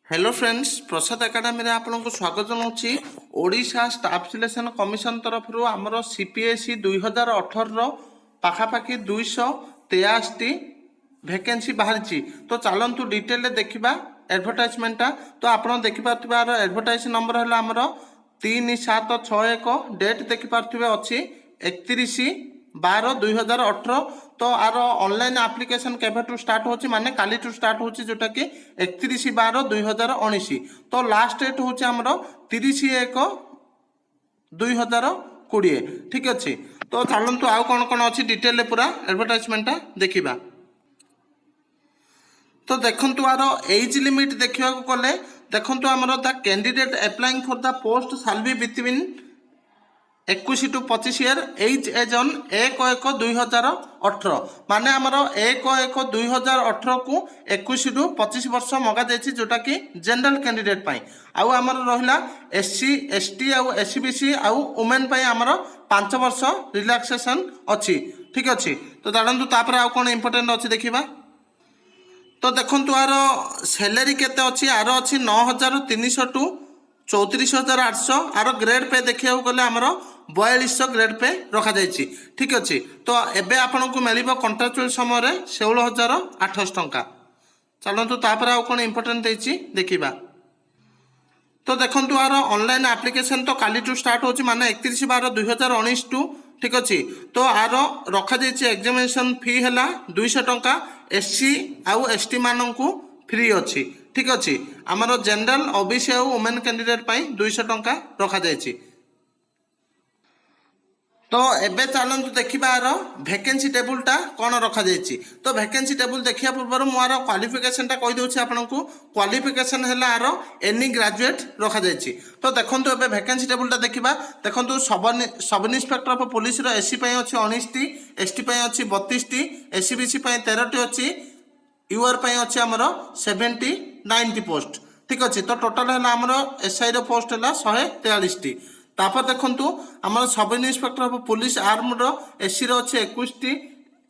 Hello friends प्रसाद academy आपको स्वागत जनाऊँगी। Odisha staff selection commission तरफ आमर सीपीएसई 2018 पाखापाखि 283 वैकेंसी बाहरी। तो चलतु डिटेल देखा एडवर्टाइजमेंटा। तो आप देखिपार एडवर्टाइज नंबर है आमर 3761 डेट देखिपारे अच्छी 31/12/2018। तो आर ऑनलाइन एप्लिकेशन केवेठू स्टार्ट होची माने काली टू स्टार्ट होची जोटा कि 31/12/2019। तो लास्ट डेट होची हमर 30/1/2020। ठीक अच्छे। तो चलतु आउ कौन कौन अच्छी डिटेल पूरा एडवर्टाइजमेंटा देखा। तो देखंतु आर एज लिमिट देखा गले देखंतु आमर the candidate applying for the post shall be between 21 to 25 year age on 1/1/2018 माने आमर 1/1/2018 को 21 टू 25 वर्ष मगा जाइए जोटा कि जनरल कैंडिडेट पाई। आउ आमर रहिला एससी एसटी आउ एससीबीसी आउ वुमेन पाई आमर 5 वर्ष रिलैक्सेशन अच्छी। ठीक अच्छे। तो जानतु तापर आउ कौन इंपोर्टेंट अच्छी देखा। तो देखंतु आर सैलरी केते अच्छी आर अच्छी 9300 टू 34800। आर ग्रेड पे देखा गले आमर 4200 ग्रेड पे रखा जाइए। ठीक अच्छे। तो एबे आपन को मिलिबो कॉन्ट्रैक्चुअल समय 16800 टंका। चलतु तापर आउ कौन इंपोर्टेंट देछि देखिबा। तो देखंतु आर ऑनलाइन एप्लिकेशन तो काली टू स्टार्ट होची माने 31/12/2019 टू। ठीक अच्छे। तो आर रखा जाइए एग्जामिनेशन फी है 200 टंका। एससी आउ एसटी मानू फ्री अच्छी। ठीक अच्छे। आमर जनरल ओबीसी आउ वुमेन कैंडिडेट पाई 200 टंका रखा जाइए। तो एबे चलतु देखा वैकेंसी टेबुलटा कौन रखा जाइए। तो वैकेंसी टेबुल देखा पूर्व मुझे क्वालिफिकेशनटा कहीदे आपको। क्वालिफिकेशन है आर एनी ग्रेजुएट रखा जाइए। तो देखो ए वैकेंसी टेबुलटा देखा देखो सब इन्स्पेक्टर ऑफ पुलिस एससी अच्छी 19टी, एसटी अच्छी 32टी, एससीबीसी 13टी अच्छी, यूआर अच्छी आमर 79टी पोस्ट। ठीक अच्छे। तो टोटाल है आमर एसआई पोस्ट है 143टी। तापर देखंतु आमर sub inspector of police armed SC अच्छी 21टी,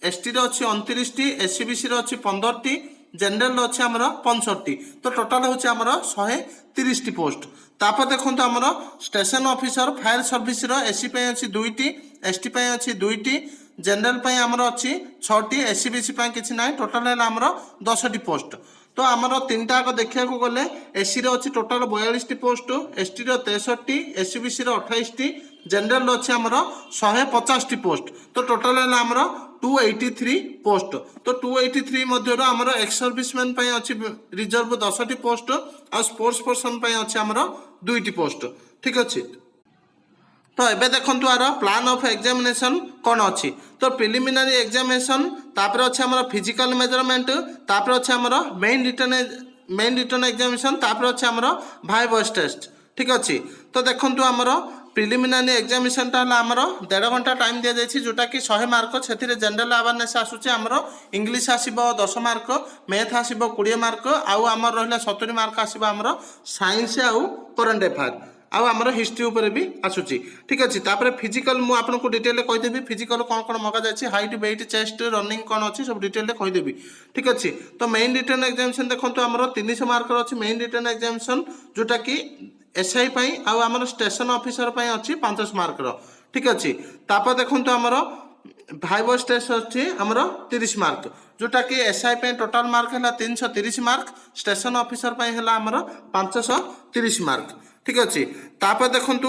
एसटी अच्छी 29टी, एससीबीसी अच्छी 15टी, जनरल अच्छी आमर 65टी। तो टोटाल होची आमर 130टी पोस्ट। तापर देखंतु आमर station officer fire service SC अच्छी 2टी, एसटी अच्छी 2टी, जनरल आमर अच्छी 6टी, एससीबीसी किसी ना। टोटाल है आमर 10टी पोस्ट। तो आमर 3टा देखा गले एससी अच्छी टोटाल 42टी पोस्ट, एसटी 63टी, एससीबीसी 28टी, जनरल अच्छी आमर 150टी पोस्ट। तो टोटाल है आमर 283 पोस्ट। तो 283 मध्य आमर एक्स सर्विसमैन अच्छी रिजर्व 10टी पोस्ट और स्पोर्ट्स पर्सन अच्छी आमर 2टी पोस्ट। ठीक अच्छे। तो एबे देखंतु आर प्लान ऑफ एग्जामिनेशन कौन अच्छी। तो प्रिलिमिनरी एग्जामिनेशन तापर अच्छे आमर फिजिकल मेजरमेंट, तापर अच्छे आमर मेन रिटर्न एग्जामिनेशन, तापर अच्छे आमर भाई वॉइस टेस्ट। ठीक अच्छे। तो देखंतु आमर प्रिलिमिनरी एग्जामिनेशनटा है आमर 1.5 घंटा टाइम दि जाइए जोटा कि 100 मार्क। से जनरल अवेयरनेस आसूचे आमर इंग्लिश आसो 10 मार्क, मैथ आसो 20 मार्क, आउ आमर रहा 70 मार्क आसो आमर साइंस आउ करंट अफेयर आउ आमर हिस्ट्री उपर भी आसूची। ठीक अच्छे। तापर फिजिकल मुझे आपको डिटेल कहीदेवी फिजिकल कौन कौन मगा जाए हाइट वेट चेस्ट रनिंग कौन अच्छी सब डिटेल कहीदेवी। ठीक अच्छे। तो मेन रिटर्न एग्जामिनेशन देखो आमर 300 मार्क अच्छी मेन रिटर्न एग्जामिनेशन जोटा कि एसआई आउ आमर स्टेशन ऑफिसर अच्छी 500 मार्क। ठीक अच्छे। तापर देखो आमर भाई वॉइस टेस्ट अच्छी आमर 30 मार्क जोटा कि एसआई टोटाल मार्क है 330 मार्क, स्टेशन ऑफिसर है आमर 530 मार्क। ठीक अच्छे। तापर देखंतु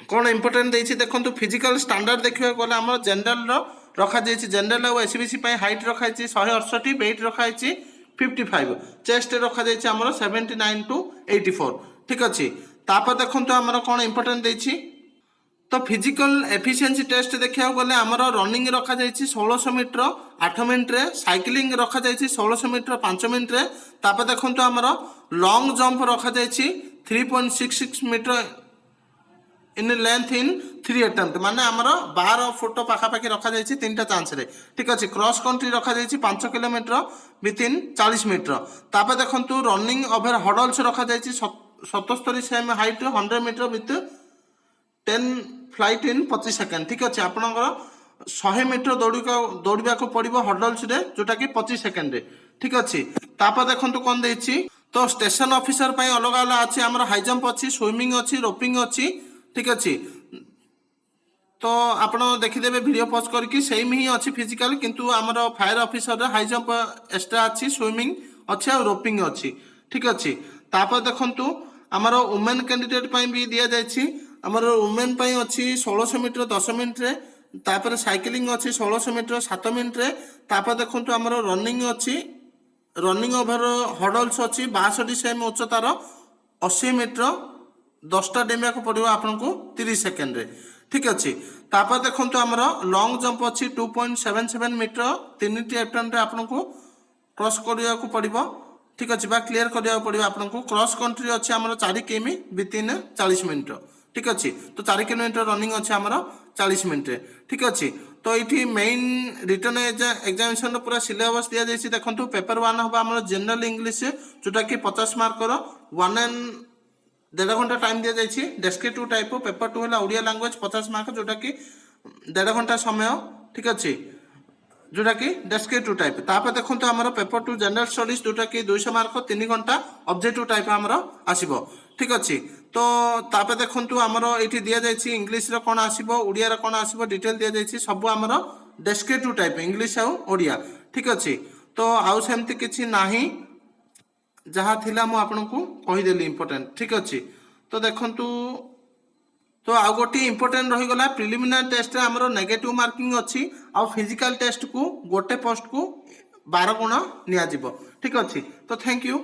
कौन इंपोर्टेंट देछि देखंतु फिजिकल स्टैंडर्ड देखियो गले आमर जनरल रखा जाइए। जनरल और एससीबीसी हाइट रखा 168, वेट रखा 55, चेस्ट रखा जाइए आमर 79 to 84। ठीक अच्छे। तापर देखंतु आमर कौन इंपोर्टेंट देछि। तो फिजिकल एफिशिएंसी टेस्ट देखा गले आमर रनिंग रखा जाइए 1600 मीटर 8 मिनट, साइकिलिंग रखा जाइए 1600 मीटर 5 मिनट। तापर देखंतु आमर लॉन्ग जंप रखा जाइए 3.66 metre in length in 3 attempt माने आमर 12 फुट पाखापाखि रखा जाइए 3टा चांस रे। ठीक अच्छे। क्रॉस कंट्री रखा जाइए 5 किलोमीटर विथिन 40 मीटर। तापर देखंतु रनिंग ओवर हडल्स रखा जाइए 77 same height 100 metre with 10 flight in 25 second. ठीक अच्छे। आपणकर 100 मीटर दौड़ा पड़ो हडल्स रे जोटा कि 25 सेकेंड। ठीक अच्छे। तापर देखंतु कौन देछि। तो तो स्टेशन ऑफिसर ପାଇଁ ଅଲଗା ଅଲଗା ଅଛି ଆମର ହାଇ ଜମ୍ପ ଅଛି ସୁଇମିଂ ଅଛି ରୋपिଂ ଅଛି ଠିକ ଅଛି तो आपण देखिदेवे वीडियो पॉज करके सेम ही अच्छी फिजिकल किंतु आमर fire officer high jump extra अच्छी स्विमिंग अच्छी और रोपिंग अच्छी ठीक अच्छी तापर देखंतु आमर वुमेन कैंडिडेट भी दि जाइए आमर वुमेन अच्छी 1600 मीटर 10 मिनट रे तापर साइकिलिंग अच्छी 1600 मीटर 7 मिनट रे तापर देखंतु आमर रनिंग अच्छी रनिंग ओवर हडल्स अच्छी 62 सेमी उच्चतार 80 मीटर 10टा डेमिया को पड़ो आपको 30 सेकेंड रे ठीक अच्छे तापर देखो आमर लंग जंप अच्छी 2.77 मीटर 3टी एप्टन रे आपको क्रॉस करने को पड़ो ठीक अच्छे बा क्लीयर करने पड़ो आपको क्रॉस कंट्री अच्छे आमर 4 किमी विथिन 40 मिनट ठीक अच्छे तो 4 किलोमीटर रनिंग अच्छे आमर 40 मिनट ठीक अच्छे तो ये मेन रिटर्न एग्जामिनेशन पूरा सिलेबस दि जाइए देखो पेपर 1 हम आम जनरल इंग्लीश जोटा कि 50 मार्कर 1 एंड 1.5 घंटा टाइम दि जाइए डेस्क्रिप्टिव टाइप पेपर 2 है ओडिया लैंग्वेज 50 मार्क जोटा कि 1.5 घंटा समय ठीक अच्छे जोटा कि डेस्क्रिप्टिव टाइप तापर देखो आमर पेपर 2 जनरल स्टडीज जोटा कि 200 मार्क 3 घंटा ऑब्जेक्टिव टाइप आमर आसीबो ठीक अच्छे तो तापर देखो आमर ये दि जाइए इंग्लीश कौन आसो ओडिया कौन आसो डिटेल दि जाइए सब आमर डेस्क्रिप्टिव टाइप इंग्लीश आउ ओडिया ठीक अच्छे तो आउ सेमती किछि नाही जहाँ थिला मु आपनको कहीदेली इंपोर्टेंट ठीक अच्छे तो देखंतु तो आउ गोटे इंपोर्टेंट रहीगला प्रिलिमिनारी टेस्ट रे हमरो नेगेटिव मार्किंग अच्छी आउ फिजिकल टेस्ट को गोटे पोस्ट को 12 गुण निया जिवो ठीक अच्छे तो थैंक यू।